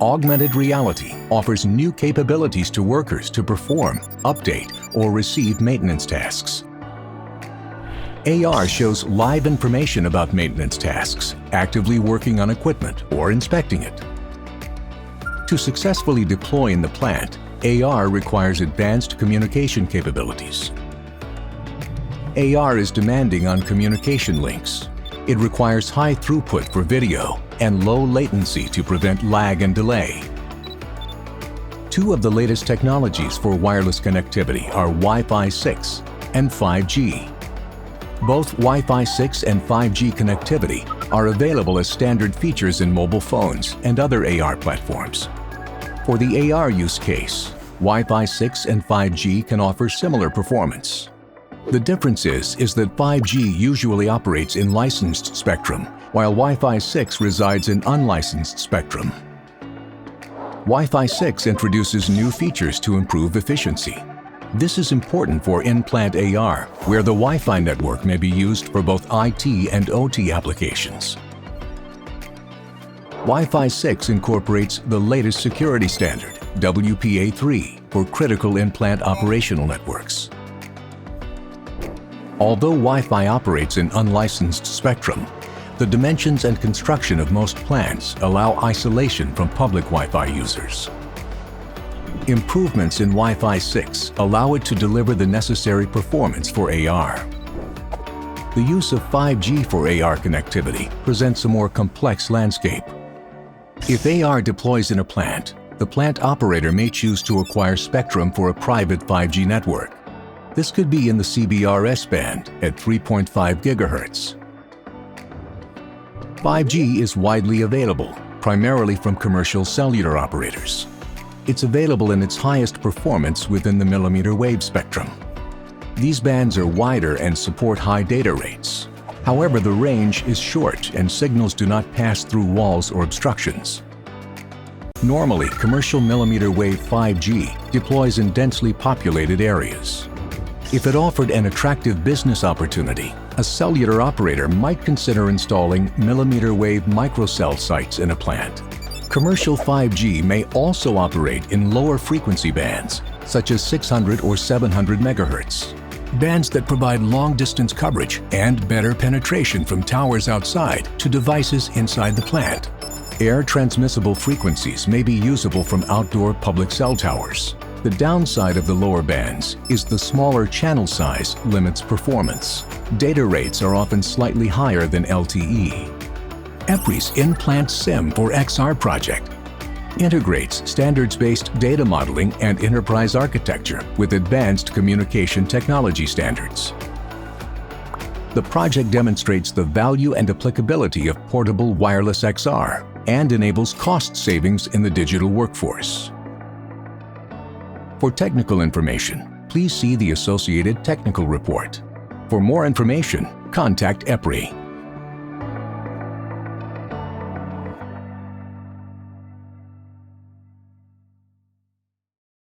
Augmented reality offers new capabilities to workers to perform, update, or receive maintenance tasks. AR shows live information about maintenance tasks, actively working on equipment or inspecting it. To successfully deploy in the plant, AR requires advanced communication capabilities. AR is demanding on communication links. It requires high throughput for video and low latency to prevent lag and delay. Two of the latest technologies for wireless connectivity are Wi-Fi 6 and 5G. Both Wi-Fi 6 and 5G connectivity are available as standard features in mobile phones and other AR platforms. For the AR use case, Wi-Fi 6 and 5G can offer similar performance. The difference is that 5G usually operates in licensed spectrum, while Wi-Fi 6 resides in unlicensed spectrum. Wi-Fi 6 introduces new features to improve efficiency. This is important for in-plant AR, where the Wi-Fi network may be used for both IT and OT applications. Wi-Fi 6 incorporates the latest security standard, WPA3, for critical in-plant operational networks. Although Wi-Fi operates in unlicensed spectrum, the dimensions and construction of most plants allow isolation from public Wi-Fi users. Improvements in Wi-Fi 6 allow it to deliver the necessary performance for AR. The use of 5G for AR connectivity presents a more complex landscape. If AR deploys in a plant, the plant operator may choose to acquire spectrum for a private 5G network. This could be in the CBRS band at 3.5 GHz. 5G is widely available, primarily from commercial cellular operators. It's available in its highest performance within the millimeter wave spectrum. These bands are wider and support high data rates. However, the range is short and signals do not pass through walls or obstructions. Normally, commercial millimeter wave 5G deploys in densely populated areas. If it offered an attractive business opportunity, a cellular operator might consider installing millimeter wave microcell sites in a plant. Commercial 5G may also operate in lower frequency bands, such as 600 or 700 MHz, bands that provide long-distance coverage and better penetration from towers outside to devices inside the plant. Air transmissible frequencies may be usable from outdoor public cell towers. The downside of the lower bands is the smaller channel size limits performance. Data rates are often slightly higher than LTE. EPRI's In-Plant SIM for XR project integrates standards-based data modeling and enterprise architecture with advanced communication technology standards. The project demonstrates the value and applicability of portable wireless XR and enables cost savings in the digital workforce. For technical information, please see the associated technical report. For more information, contact EPRI.